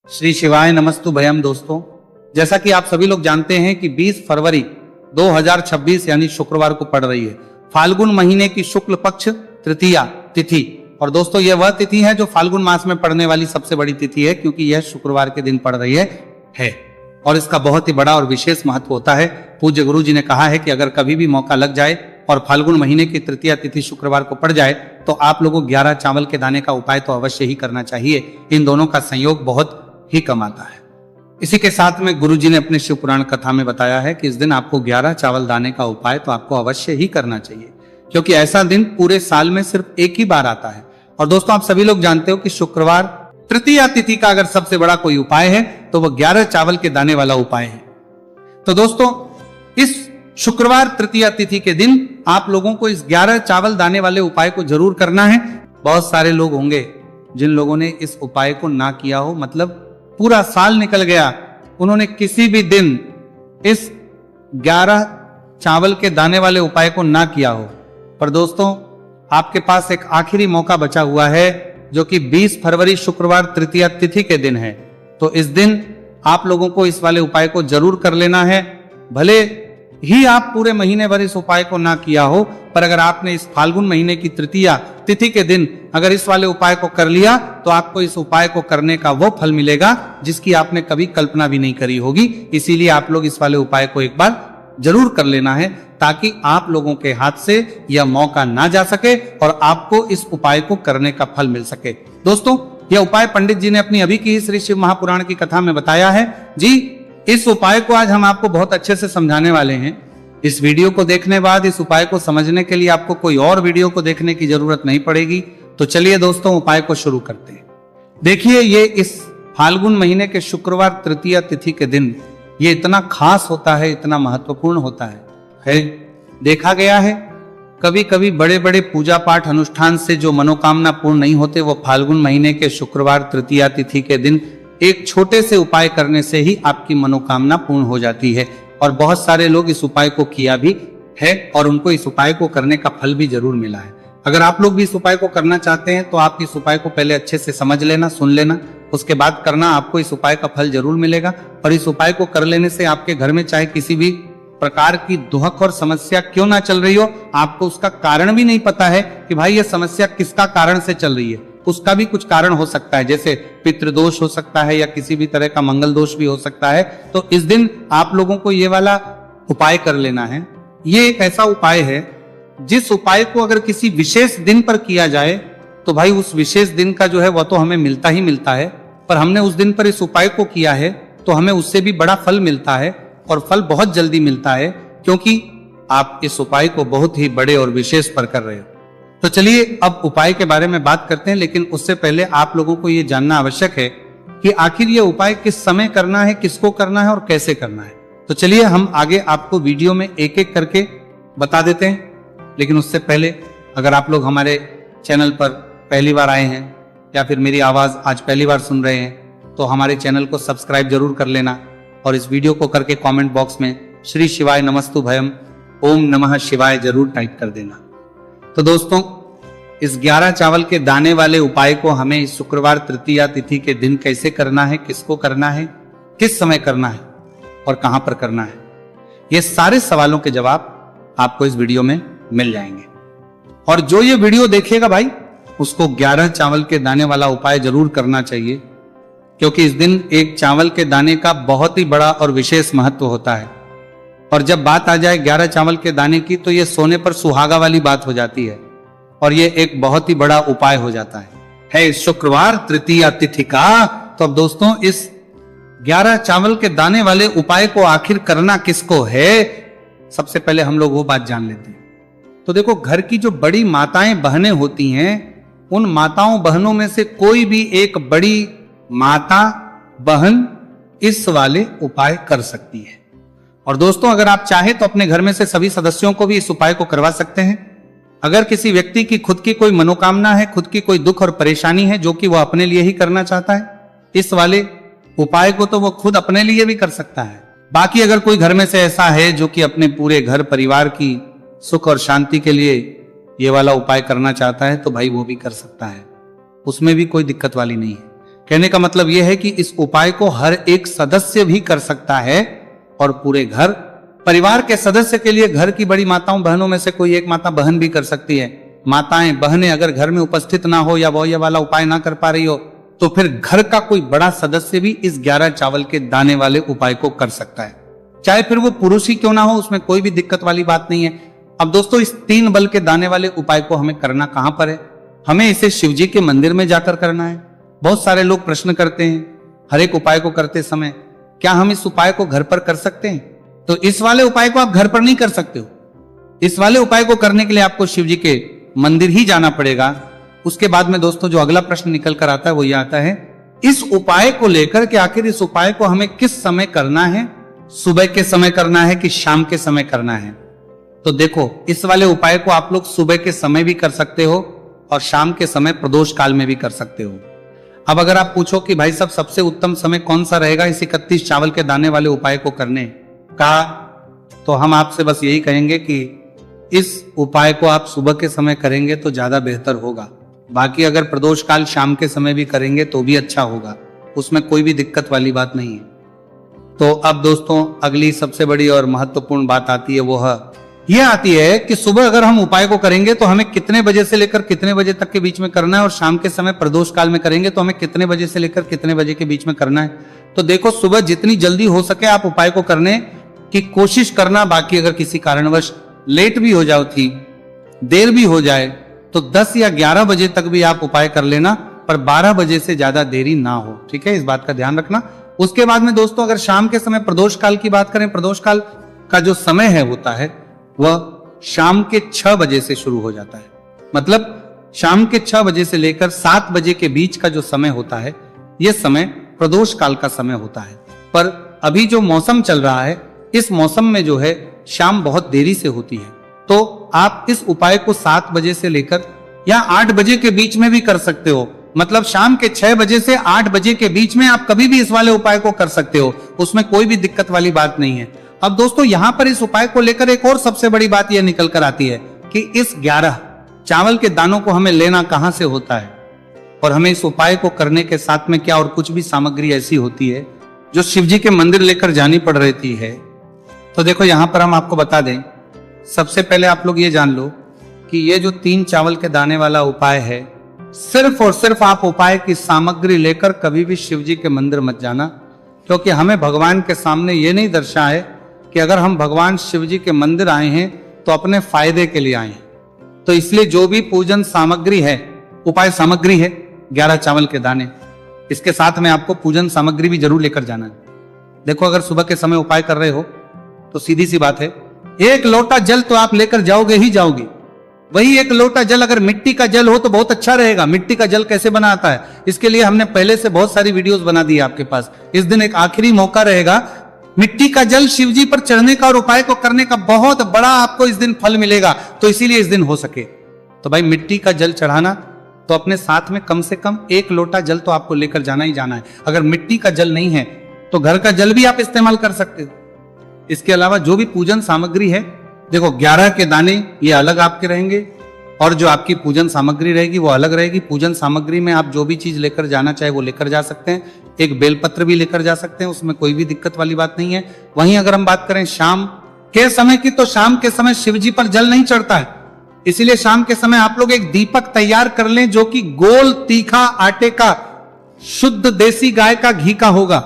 श्री शिवाय नमस्तु भयम। दोस्तों, जैसा कि आप सभी लोग जानते हैं कि 20 फरवरी 2026 यानी शुक्रवार को पड़ रही है फाल्गुन महीने की शुक्ल पक्ष तृतीया तिथि। और दोस्तों, यह वह तिथि है जो फाल्गुन मास में पड़ने वाली सबसे बड़ी तिथि है, क्योंकि यह शुक्रवार के दिन पड़ रही है। और इसका बहुत ही बड़ा और विशेष महत्व होता है। पूज्य गुरु जी ने कहा है कि अगर कभी भी मौका लग जाए और फाल्गुन महीने की तृतीया तिथि शुक्रवार को पड़ जाए तो आप लोगों को 11 चावल के दाने का उपाय तो अवश्य ही करना चाहिए। इन दोनों का संयोग बहुत ही कम आता है। इसी के साथ में गुरु जी ने अपने शिव पुराण कथा में बताया है कि इस दिन आपको 11 चावल दाने का उपाय तो आपको अवश्य ही करना चाहिए, क्योंकि ऐसा दिन पूरे साल में सिर्फ एक ही बार आता है। और दोस्तों, आप सभी लोग जानते हो कि शुक्रवार तृतीया तिथि का अगर सबसे बड़ा कोई उपाय है तो वह 11 चावल के दाने वाला उपाय है। तो दोस्तों, इस शुक्रवार तृतीया तिथि के दिन आप लोगों को इस 11 चावल दाने वाले उपाय को जरूर करना है। बहुत सारे लोग होंगे जिन लोगों ने इस उपाय को ना किया हो, मतलब पूरा साल निकल गया, उन्होंने किसी भी दिन इस 11 चावल के दाने वाले उपाय को ना किया हो। पर दोस्तों, आपके पास एक आखिरी मौका बचा हुआ है, जो कि 20 फरवरी शुक्रवार तृतीया तिथि के दिन है। तो इस दिन आप लोगों को इस वाले उपाय को जरूर कर लेना है। भले ही आप पूरे महीने भर इस उपाय को ना किया हो, पर अगर आपने इस फाल्गुन महीने की तृतीया तिथि के दिन अगर इस वाले उपाय को कर लिया तो आपको इस उपाय को करने का वो फल मिलेगा जिसकी आपने कभी कल्पना भी नहीं करी होगी। इसीलिए आप लोग इस वाले उपाय को एक बार जरूर कर लेना है, ताकि आप लोगों के हाथ से यह मौका ना जा सके और आपको इस उपाय को करने का फल मिल सके। दोस्तों, यह उपाय पंडित जी ने अपनी अभी की श्री शिव महापुराण की कथा में बताया है जी। इस उपाय को आज हम आपको बहुत अच्छे से समझाने वाले हैं। इस वीडियो को देखने बाद इस उपाय को समझने के लिए आपको कोई और वीडियो को देखने की जरूरत नहीं पड़ेगी। तो चलिए दोस्तों, उपाय को शुरू करते हैं। देखिए, ये इस फाल्गुन महीने के शुक्रवार तृतीया तिथि के दिन ये इतना खास होता है, इतना महत्वपूर्ण होता है। देखा गया है कभी कभी बड़े बड़े पूजा पाठ अनुष्ठान से जो मनोकामना पूर्ण नहीं होते, वो फाल्गुन महीने के शुक्रवार तृतीया तिथि के दिन एक छोटे से उपाय करने से ही आपकी मनोकामना पूर्ण हो जाती है। और बहुत सारे लोग इस उपाय को किया भी है और उनको इस उपाय को करने का फल भी जरूर मिला है। अगर आप लोग भी इस उपाय को करना चाहते हैं तो आप इस उपाय को पहले अच्छे से समझ लेना, सुन लेना, उसके बाद करना। आपको इस उपाय का फल जरूर मिलेगा। और इस उपाय को कर लेने से आपके घर में चाहे किसी भी प्रकार की दुहक और समस्या क्यों ना चल रही हो, आपको उसका कारण भी नहीं पता है कि भाई ये समस्या किसका कारण से चल रही है, उसका भी कुछ कारण हो सकता है, जैसे पितृदोष हो सकता है या किसी भी तरह का मंगल दोष भी हो सकता है। तो इस दिन आप लोगों को ये वाला उपाय कर लेना है। ये एक ऐसा उपाय है जिस उपाय को अगर किसी विशेष दिन पर किया जाए तो भाई उस विशेष दिन का जो है वह तो हमें मिलता ही मिलता है, पर हमने उस दिन पर इस उपाय को किया है तो हमें उससे भी बड़ा फल मिलता है, और फल बहुत जल्दी मिलता है, क्योंकि आप इस उपाय को बहुत ही बड़े और विशेष पर कर रहे हो। तो चलिए अब उपाय के बारे में बात करते हैं, लेकिन उससे पहले आप लोगों को यह जानना आवश्यक है कि आखिर यह उपाय किस समय करना है, किसको करना है और कैसे करना है। तो चलिए हम आगे आपको वीडियो में एक एक करके बता देते हैं। लेकिन उससे पहले अगर आप लोग हमारे चैनल पर पहली बार आए हैं या फिर मेरी आवाज आज पहली बार सुन रहे हैं तो हमारे चैनल को सब्सक्राइब जरूर कर लेना, और इस वीडियो को करके कमेंट बॉक्स में श्री शिवाय नमस्तु भयम ओम नमः शिवाय जरूर टाइप कर देना। तो दोस्तों, इस 11 चावल के दाने वाले उपाय को हमें इस शुक्रवार तृतीया तिथि के दिन कैसे करना है, किसको करना है, किस समय करना है और कहां पर करना है, ये सारे सवालों के जवाब आपको इस वीडियो में मिल जाएंगे। और जो ये वीडियो देखेगा भाई उसको 11 चावल के दाने वाला उपाय जरूर करना चाहिए, क्योंकि इस दिन एक चावल के दाने का बहुत ही बड़ा और विशेष महत्व होता है। और जब बात आ जाए 11 चावल के दाने की तो ये सोने पर सुहागा वाली बात हो जाती है, और ये एक बहुत ही बड़ा उपाय हो जाता है इस शुक्रवार तृतीया तिथि का। तो अब दोस्तों, इस 11 चावल के दाने वाले उपाय को आखिर करना किसको है, सबसे पहले हम लोग वो बात जान लेते हैं। तो देखो, घर की जो बड़ी माताएं बहनें होती हैं, उन माताओं बहनों में से कोई भी एक बड़ी माता बहन इस वाले उपाय कर सकती है। और दोस्तों, अगर आप चाहे तो अपने घर में से सभी सदस्यों को भी इस उपाय को करवा सकते हैं। अगर किसी व्यक्ति की खुद की कोई मनोकामना है, खुद की कोई दुख और परेशानी है जो कि वह अपने लिए ही करना चाहता है, इस वाले उपाय को तो वो खुद अपने लिए भी कर सकता है। बाकी अगर कोई घर में से ऐसा है जो कि अपने पूरे घर परिवार की सुख और शांति के लिए ये वाला उपाय करना चाहता है, तो भाई वो भी कर सकता है, उसमें भी कोई दिक्कत वाली नहीं है। कहने का मतलब यह है कि इस उपाय को हर एक सदस्य भी कर सकता है और पूरे घर परिवार के सदस्य के लिए घर की बड़ी माताओं बहनों में से कोई एक माता बहन भी कर सकती है। माताएं बहनें अगर घर में उपस्थित ना हो या वो ये वाला उपाय ना कर पा रही हो तो फिर घर का कोई बड़ा सदस्य भी इस 11 चावल के दाने वाले उपाय को कर सकता है, चाहे फिर वो पुरुष ही क्यों ना हो, उसमें कोई भी दिक्कत वाली बात नहीं है। अब दोस्तों इस 3 बल के दाने वाले उपाय को हमें करना कहां पर है? हमें इसे शिव जी के मंदिर में जाकर करना है। बहुत सारे लोग प्रश्न करते हैं हर एक उपाय को करते समय, क्या हम इस उपाय को घर पर कर सकते हैं? तो इस वाले उपाय को आप घर पर नहीं कर सकते हो। इस वाले उपाय को करने के लिए आपको शिव जी के मंदिर ही जाना पड़ेगा। उसके बाद में दोस्तों जो अगला प्रश्न निकल कर आता है वो ये आता है, इस उपाय को लेकर के आखिर इस उपाय को हमें किस समय करना है? सुबह के समय करना है कि शाम के समय करना है? तो देखो इस वाले उपाय को आप लोग सुबह के समय भी कर सकते हो और शाम के समय प्रदोष काल में भी कर सकते हो। अब अगर आप पूछो कि भाई साहब सबसे उत्तम समय कौन सा रहेगा इस 31 चावल के दाने वाले उपाय को करने का, तो हम आपसे बस यही कहेंगे कि इस उपाय को आप सुबह के समय करेंगे तो ज्यादा बेहतर होगा। बाकी अगर प्रदोष काल शाम के समय भी करेंगे तो भी अच्छा होगा, उसमें कोई भी दिक्कत वाली बात नहीं है। तो अब दोस्तों अगली सबसे बड़ी और महत्वपूर्ण बात आती है, वो यह आती है कि सुबह अगर हम उपाय को करेंगे तो हमें कितने बजे से लेकर कितने बजे तक के बीच में करना है, और शाम के समय प्रदोष काल में करेंगे तो हमें कितने बजे से लेकर कितने बजे के बीच में करना है। तो देखो सुबह जितनी जल्दी हो सके आप उपाय को करने की कोशिश करना। बाकी अगर किसी कारणवश लेट भी हो जाओ थी, देर भी हो जाए तो 10 या 11 बजे तक भी आप उपाय कर लेना, पर 12 बजे से ज्यादा देरी ना हो, ठीक है, इस बात का ध्यान रखना। उसके बाद में दोस्तों अगर शाम के समय प्रदोष काल की बात करें, प्रदोष काल का जो समय है होता है वह शाम के 6 बजे से शुरू हो जाता है। मतलब शाम के 6 बजे से लेकर 7 बजे के बीच का जो समय होता है यह समय प्रदोष काल का समय होता है। पर अभी जो मौसम चल रहा है इस मौसम में जो है शाम बहुत देरी से होती है, तो आप इस उपाय को 7 बजे से लेकर या 8 बजे के बीच में भी कर सकते हो। मतलब शाम के 6 बजे से 8 बजे के बीच में आप कभी भी इस वाले उपाय को कर सकते हो, उसमें कोई भी दिक्कत वाली बात नहीं है। अब दोस्तों यहां पर इस उपाय को लेकर एक और सबसे बड़ी बात यह निकल कर आती है कि इस 11 चावल के दानों को हमें लेना कहां से होता है, और हमें इस उपाय को करने के साथ में क्या और कुछ भी सामग्री ऐसी होती है जो शिव जी के मंदिर लेकर जानी पड़ रहती है। तो देखो यहां पर हम आपको बता दें, सबसे पहले आप लोग ये जान लो कि ये जो 3 चावल के दाने वाला उपाय है, सिर्फ और सिर्फ आप उपाय की सामग्री लेकर कभी भी शिव जी के मंदिर मत जाना, क्योंकि हमें भगवान के सामने ये नहीं दर्शा है कि अगर हम भगवान शिव जी के मंदिर आए हैं तो अपने फायदे के लिए आए हैं। तो इसलिए जो भी पूजन सामग्री है, उपाय सामग्री है 11 चावल के दाने, इसके साथ में आपको पूजन सामग्री भी जरूर लेकर जाना है। देखो अगर सुबह के समय उपाय कर रहे हो तो सीधी सी बात है, 1 लोटा जल तो आप लेकर जाओगे ही जाओगे। वही 1 लोटा जल अगर मिट्टी का जल हो तो बहुत अच्छा रहेगा। मिट्टी का जल कैसे बनाता है इसके लिए हमने पहले से बहुत सारी वीडियोस बना दी है आपके पास। इस दिन एक आखिरी मौका रहेगा, मिट्टी का जल शिव जी पर चढ़ने का और उपाय को करने का बहुत बड़ा आपको इस दिन फल मिलेगा। तो इसीलिए इस दिन हो सके तो भाई मिट्टी का जल चढ़ाना, तो अपने साथ में कम से कम 1 लोटा जल तो आपको लेकर जाना ही जाना है। अगर मिट्टी का जल नहीं है तो घर का जल भी आप इस्तेमाल कर सकते हो। इसके अलावा जो भी पूजन सामग्री है, देखो 11 के दाने ये अलग आपके रहेंगे और जो आपकी पूजन सामग्री रहेगी वो अलग रहेगी। पूजन सामग्री में आप जो भी चीज लेकर जाना चाहे वो लेकर जा सकते हैं। एक बेलपत्र भी लेकर जा सकते हैं, उसमें कोई भी दिक्कत वाली बात नहीं है। वहीं अगर हम बात करें शाम के समय की, तो शाम के समय शिव जी पर जल नहीं चढ़ता है, इसीलिए शाम के समय आप लोग एक दीपक तैयार कर लें जो कि गोल तीखा आटे का शुद्ध देसी गाय का घी का होगा,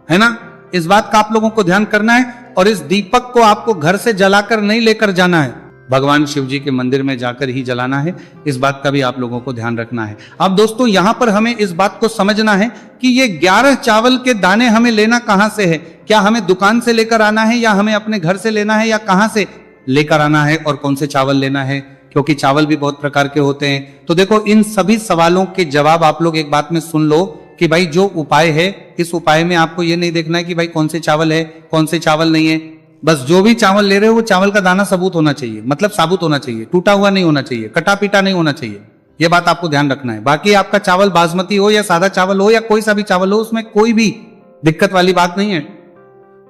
है ना। इस बात का आप लोगों को ध्यान करना है। और इस दीपक को आपको घर से जलाकर नहीं लेकर जाना है, भगवान शिव जी के मंदिर में जाकर ही जलाना है। इस बात का भी आप लोगों को ध्यान रखना है। अब दोस्तों यहां पर हमें इस बात को समझना है कि ये 11 चावल के दाने हमें लेना कहां से है। क्या हमें दुकान से लेकर आना है या हमें अपने घर से लेना है या कहां से लेकर आना है और कौन से चावल लेना है, क्योंकि चावल भी बहुत प्रकार के होते हैं। तो देखो इन सभी सवालों के जवाब आप लोग एक बात में सुन लो कि भाई जो उपाय है, इस उपाय में आपको ये नहीं देखना है कि भाई कौन से चावल है कौन से चावल नहीं है। बस जो भी चावल ले रहे हो वो चावल का दाना सबूत होना चाहिए, मतलब साबुत होना चाहिए, टूटा हुआ नहीं होना चाहिए, कटा पीटा नहीं होना चाहिए। ये बात आपको ध्यान रखना है। बाकी आपका चावल बासमती हो या सादा चावल हो या कोई सा भी चावल हो, उसमें कोई भी दिक्कत वाली बात नहीं है।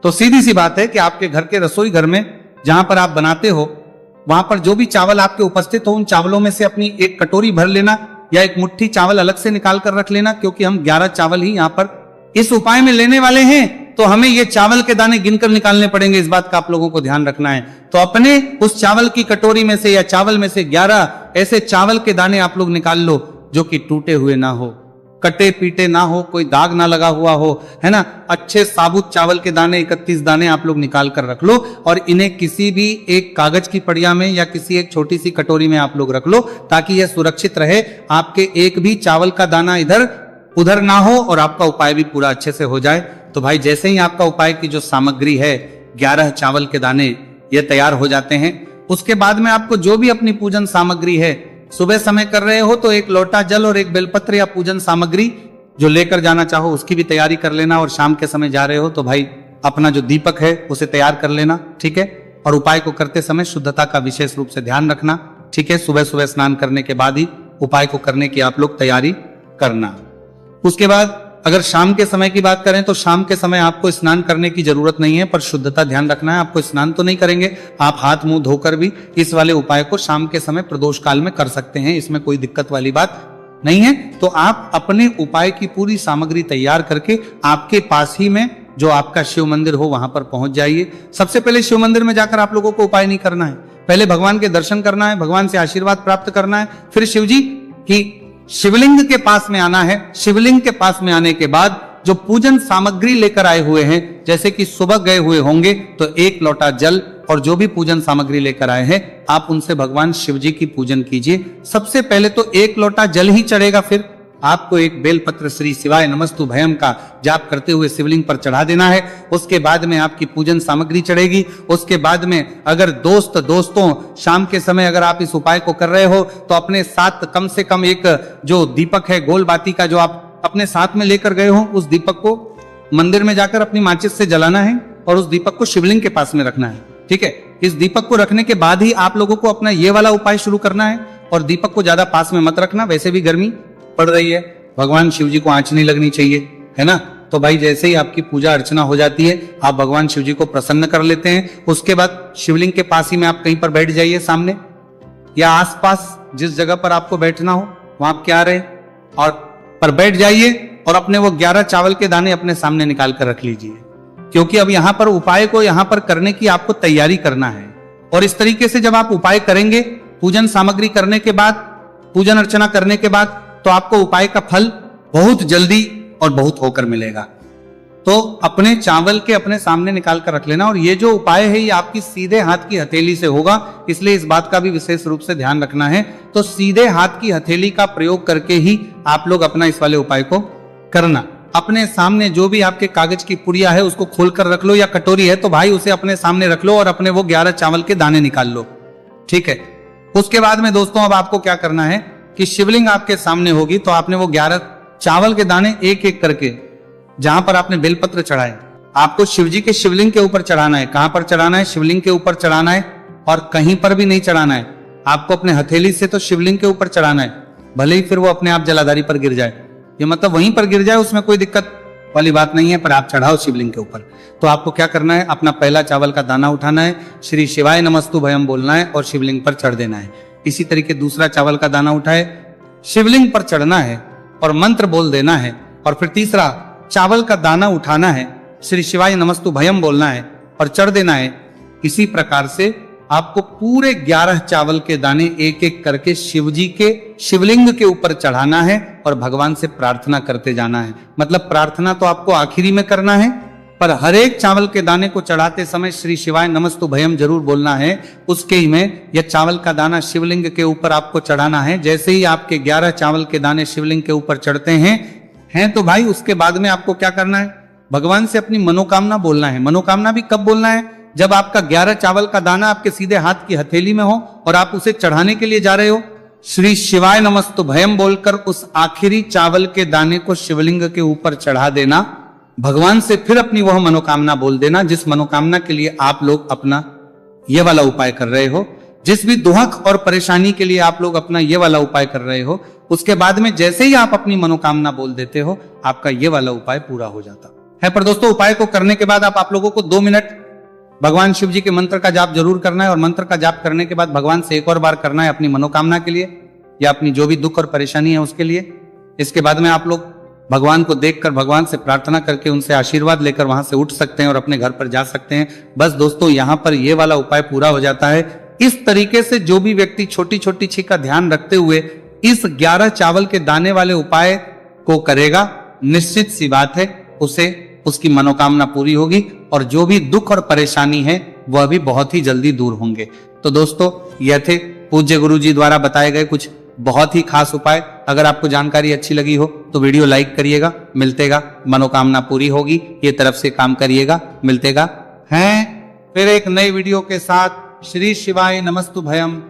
तो सीधी सी बात है कि आपके घर के रसोई घर में जहां पर आप बनाते हो वहां पर जो भी चावल आपके उपस्थित हो, उन चावलों में से अपनी एक कटोरी भर लेना या एक मुट्ठी चावल अलग से निकाल कर रख लेना, क्योंकि हम 11 चावल ही यहाँ पर इस उपाय में लेने वाले हैं, तो हमें ये चावल के दाने गिनकर निकालने पड़ेंगे। इस बात का आप लोगों को ध्यान रखना है। तो अपने उस चावल की कटोरी में से या चावल में से 11 ऐसे चावल के दाने आप लोग निकाल लो जो कि टूटे हुए ना हो, कटे पीटे ना हो, कोई दाग ना लगा हुआ हो, है ना। अच्छे साबुत चावल के दाने 31 दाने आप लोग निकाल कर रख लो और इन्हें किसी भी एक कागज की पड़िया में या किसी एक छोटी सी कटोरी में आप लोग रख लो, ताकि यह सुरक्षित रहे, आपके एक भी चावल का दाना इधर उधर ना हो और आपका उपाय भी पूरा अच्छे से हो जाए। तो भाई जैसे ही आपका उपाय की जो सामग्री है 11 चावल के दाने ये तैयार हो जाते हैं, उसके बाद में आपको जो भी अपनी पूजन सामग्री है, सुबह समय कर रहे हो तो एक लोटा जल और एक बेलपत्र या पूजन सामग्री जो लेकर जाना चाहो उसकी भी तैयारी कर लेना, और शाम के समय जा रहे हो तो भाई अपना जो दीपक है उसे तैयार कर लेना, ठीक है। और उपाय को करते समय शुद्धता का विशेष रूप से ध्यान रखना, ठीक है। सुबह सुबह स्नान करने के बाद ही उपाय को करने की आप लोग तैयारी करना। उसके बाद अगर शाम के समय की बात करें तो शाम के समय आपको स्नान करने की जरूरत नहीं है, पर शुद्धता ध्यान रखना है। आपको स्नान तो नहीं करेंगे, आप हाथ मुंह धोकर भी इस वाले उपाय को शाम के समय प्रदोष काल में कर सकते हैं, इसमें कोई दिक्कत वाली बात नहीं है। तो आप अपने उपाय की पूरी सामग्री तैयार करके आपके पास ही में जो आपका शिव मंदिर हो वहां पर पहुंच जाइए। सबसे पहले शिव मंदिर में जाकर आप लोगों को उपाय नहीं करना है, पहले भगवान के दर्शन करना है, भगवान से आशीर्वाद प्राप्त करना है, फिर शिव जी की शिवलिंग के पास में आना है। शिवलिंग के पास में आने के बाद जो पूजन सामग्री लेकर आए हुए हैं, जैसे कि सुबह गए हुए होंगे तो एक लोटा जल और जो भी पूजन सामग्री लेकर आए हैं आप उनसे भगवान शिव जी की पूजन कीजिए। सबसे पहले तो एक लोटा जल ही चढ़ेगा, फिर आपको एक बेलपत्र श्री शिवाय नमस्तु भयम का जाप करते हुए शिवलिंग पर चढ़ा देना है। उसके बाद में आपकी पूजन सामग्री चढ़ेगी। उसके बाद में अगर दोस्तों शाम के समय अगर आप इस उपाय को कर रहे हो तो अपने साथ कम से कम एक जो दीपक है गोल बाती का जो आप अपने साथ में लेकर गए हो, उस दीपक को मंदिर में जाकर अपनी माचिस से जलाना है और उस दीपक को शिवलिंग के पास में रखना है, ठीक है। इस दीपक को रखने के बाद ही आप लोगों को अपना ये वाला उपाय शुरू करना है, और दीपक को ज्यादा पास में मत रखना, वैसे भी गर्मी पड़ रही है, भगवान शिव जी को आंच नहीं लगनी चाहिए, है ना। तो भाई जैसे ही आपकी पूजा अर्चना हो जाती है आप भगवान शिव जी को प्रसन्न कर लेते हैं। उसके बाद शिवलिंग के पास ही में आप कहीं पर बैठ जाइए, सामने या आसपास जिस जगह पर आपको बैठना हो वहां आप क्या रहे और पर बैठ जाइए और अपने वो 11 चावल के दाने अपने सामने निकाल कर रख लीजिए, क्योंकि अब यहाँ पर उपाय को यहाँ पर करने की आपको तैयारी करना है। और इस तरीके से जब आप उपाय करेंगे, पूजन सामग्री करने के बाद, पूजन अर्चना करने के बाद, तो आपको उपाय का फल बहुत जल्दी और बहुत होकर मिलेगा। तो अपने चावल के अपने सामने निकाल कर रख लेना। और ये जो उपाय है ये आपकी सीधे हाथ की हथेली से होगा, इसलिए इस बात का भी विशेष रूप से ध्यान रखना है। तो सीधे हाथ की हथेली का प्रयोग करके ही आप लोग अपना इस वाले उपाय को करना। अपने सामने जो भी आपके कागज की पुड़िया है उसको खोल कर रख लो, या कटोरी है तो भाई उसे अपने सामने रख लो और अपने वो 11 चावल के दाने निकाल लो, ठीक है। उसके बाद में दोस्तों अब आपको क्या करना है कि शिवलिंग आपके सामने होगी, तो आपने वो 11 चावल के दाने एक एक करके जहां पर आपने बेलपत्र चढ़ाए आपको शिवजी के शिवलिंग के ऊपर चढ़ाना है। कहां पर चढ़ाना है? शिवलिंग के ऊपर चढ़ाना है, और कहीं पर भी नहीं चढ़ाना है। आपको अपने हथेली से तो शिवलिंग के ऊपर चढ़ाना है, भले ही फिर वो अपने आप जलाधारी पर गिर जाए, ये मतलब वहीं पर गिर जाए उसमें कोई दिक्कत वाली बात नहीं है, पर आप चढ़ाओ शिवलिंग के ऊपर। तो आपको क्या करना है, अपना पहला चावल का दाना उठाना है, श्री शिवाय नमस्तु भयम बोलना है और शिवलिंग पर चढ़ देना है। इसी तरीके दूसरा चावल का दाना उठाए, शिवलिंग पर चढ़ना है और मंत्र बोल देना है, और फिर तीसरा चावल का दाना उठाना है, श्री शिवाय नमस्तु भयम बोलना है और चढ़ देना है। इसी प्रकार से आपको पूरे 11 चावल के दाने एक एक करके शिव जी के शिवलिंग के ऊपर चढ़ाना है और भगवान से प्रार्थना करते जाना है। मतलब प्रार्थना तो आपको आखिरी में करना है, पर हर एक चावल के दाने को चढ़ाते समय श्री शिवाय नमस्तु भयम जरूर बोलना है। उसके ही में यह चावल का दाना शिवलिंग के ऊपर आपको चढ़ाना है। जैसे ही आपके 11 चावल के दाने शिवलिंग के ऊपर चढ़ते हैं तो भाई उसके बाद में आपको क्या करना है, भगवान से अपनी मनोकामना बोलना है। मनोकामना भी कब बोलना है? जब आपका 11 चावल का दाना आपके सीधे हाथ की हथेली में हो और आप उसे चढ़ाने के लिए जा रहे हो, श्री शिवाय नमस्तु भयम बोलकर उस आखिरी चावल के दाने को शिवलिंग के ऊपर चढ़ा देना। भगवान से फिर अपनी वह मनोकामना बोल देना जिस मनोकामना के लिए आप लोग अपना ये वाला उपाय कर रहे हो। जिस भी दुहक और परेशानी के लिए आप लोग अपना ये वाला उपाय कर रहे हो, उसके बाद में जैसे ही आप अपनी मनोकामना बोल देते हो, आपका ये वाला उपाय पूरा हो जाता है। पर दोस्तों उपाय को करने के बाद आप लोगों को 2 मिनट भगवान शिव जी के मंत्र का जाप जरूर करना है, और मंत्र का जाप करने के बाद भगवान से एक और बार करना है अपनी मनोकामना के लिए। या अपनी जो भी दुख और परेशानी है उसके लिए। इसके बाद में आप लोग भगवान को देखकर, भगवान से प्रार्थना करके, उनसे आशीर्वाद लेकर वहां से उठ सकते हैं और अपने घर पर जा सकते हैं। बस दोस्तों, यहाँ पर ये वाला उपाय पूरा हो जाता है। इस तरीके से जो भी व्यक्ति छोटी छोटी चीज का ध्यान रखते हुए इस 11 चावल के दाने वाले उपाय को करेगा, निश्चित सी बात है उसे उसकी मनोकामना पूरी होगी और जो भी दुख और परेशानी है वह भी बहुत ही जल्दी दूर होंगे। तो दोस्तों, यह थे पूज्य गुरु जी द्वारा बताए गए कुछ बहुत ही खास उपाय। अगर आपको जानकारी अच्छी लगी हो तो वीडियो लाइक करिएगा, मिलतेगा, मनोकामना पूरी होगी, ये तरफ से काम करिएगा, मिलतेगा हैं फिर एक नई वीडियो के साथ। श्री शिवाय नमस्तु भयम।